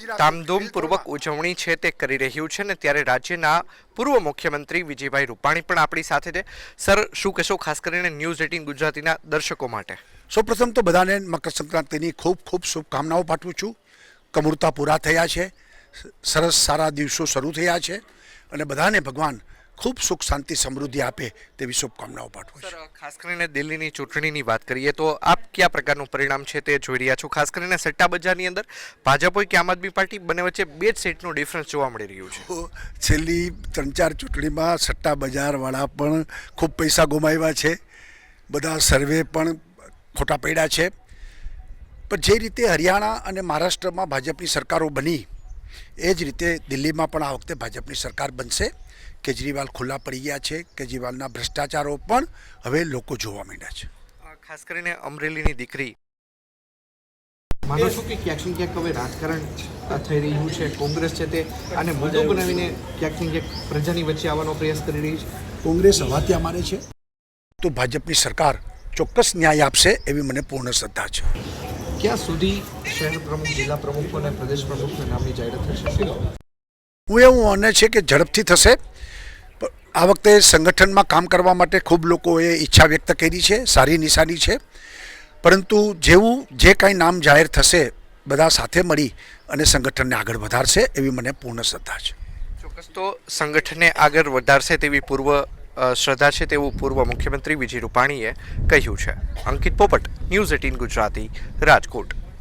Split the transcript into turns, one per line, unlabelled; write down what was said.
ધામધૂમપૂર્વક ઉજવણી છે તે કરી રહ્યું છે ને ત્યારે રાજ્યના પૂર્વ મુખ્યમંત્રી વિજયભાઈ રૂપાણી પણ આપણી સાથે છે. સર, શું કહેશો ખાસ કરીને ન્યૂઝ 18 ગુજરાતીના દર્શકો માટે?
સૌપ્રથમ તો બધાને મકર સંક્રાંતિની ખૂબ ખૂબ શુભકામનાઓ પાઠવું છું. કમુરતા પૂરા થયા છે, સરસ સારા દિવસો શરૂ થયા છે અને બધાને ભગવાન ખૂબ સુખ શાંતિ સમૃદ્ધિ આપે તેવી શુભકામનાઓ પાઠવું છું.
સર, ખાસ કરીને દિલ્હીની ચૂંટણીની વાત કરીએ તો આપ કયા પ્રકારનું પરિણામ છે તે જોઈ રહ્યા છો? ખાસ કરીને સટ્ટા બજારની અંદર ભાજપ હોય કે આમ આદમી પાર્ટી, બંને વચ્ચે 2 જ સીટનું ડિફરન્સ જોવા મળી રહ્યું છે.
છેલ્લી 3-4 ચૂંટણીમાં સટ્ટા બજારવાળા પણ ખૂબ પૈસા ગુમાવ્યા છે, બધા સર્વે પણ ખોટા પડ્યા છે. પણ જે રીતે હરિયાણા અને મહારાષ્ટ્રમાં ભાજપની સરકારો બની એ જ રીતે દિલ્હીમાં પણ આ વખતે ભાજપની સરકાર બનશે. કેજરીવાલ ખુલ્લા પડી ગયા છે. કેજરીવાલના ભ્રષ્ટાચારો પણ હવે લોકો જોવા માંડ્યા છે.
ખાસ કરીને અમરેલીની દીકરી, માનો છો કે ક્યાંક ને ક્યાંક હવે રાજકારણ થઈ રહ્યું છે, કોંગ્રેસ છે તે આને મુદ્દો બનાવીને ક્યાંક ને ક્યાંક પ્રજાની વચ્ચે આવવાનો પ્રયાસ કરી રહી છે?
કોંગ્રેસ હવાથી અમારે છે તો ભાજપની સરકાર ચોક્કસ ન્યાય આપશે એવી મને પૂર્ણ શ્રદ્ધા છે.
ક્યાં સુધી શહેર પ્રમુખ, જિલ્લા પ્રમુખ અને પ્રદેશ પ્રમુખના નામની જાહેરાત થશે?
હું એવું માને છે કે ઝડપથી થશે. આ વખતે સંગઠનમાં કામ કરવા માટે ખૂબ લોકોએ ઈચ્છા વ્યક્ત કરી છે, સારી નિશાની છે. પરંતુ જેવું જે કાંઈ નામ જાહેર થશે બધા સાથે મળી અને સંગઠનને આગળ વધારશે એવી મને પૂર્ણ શ્રદ્ધા છે.
ચોક્કસ. તો સંગઠનને આગળ વધારશે તેવી પૂર્વ શ્રદ્ધા છે તેવું પૂર્વ મુખ્યમંત્રી વિજય રૂપાણીએ કહ્યું છે. અંકિત પોપટ, ન્યૂઝ 18 ગુજરાતી, રાજકોટ.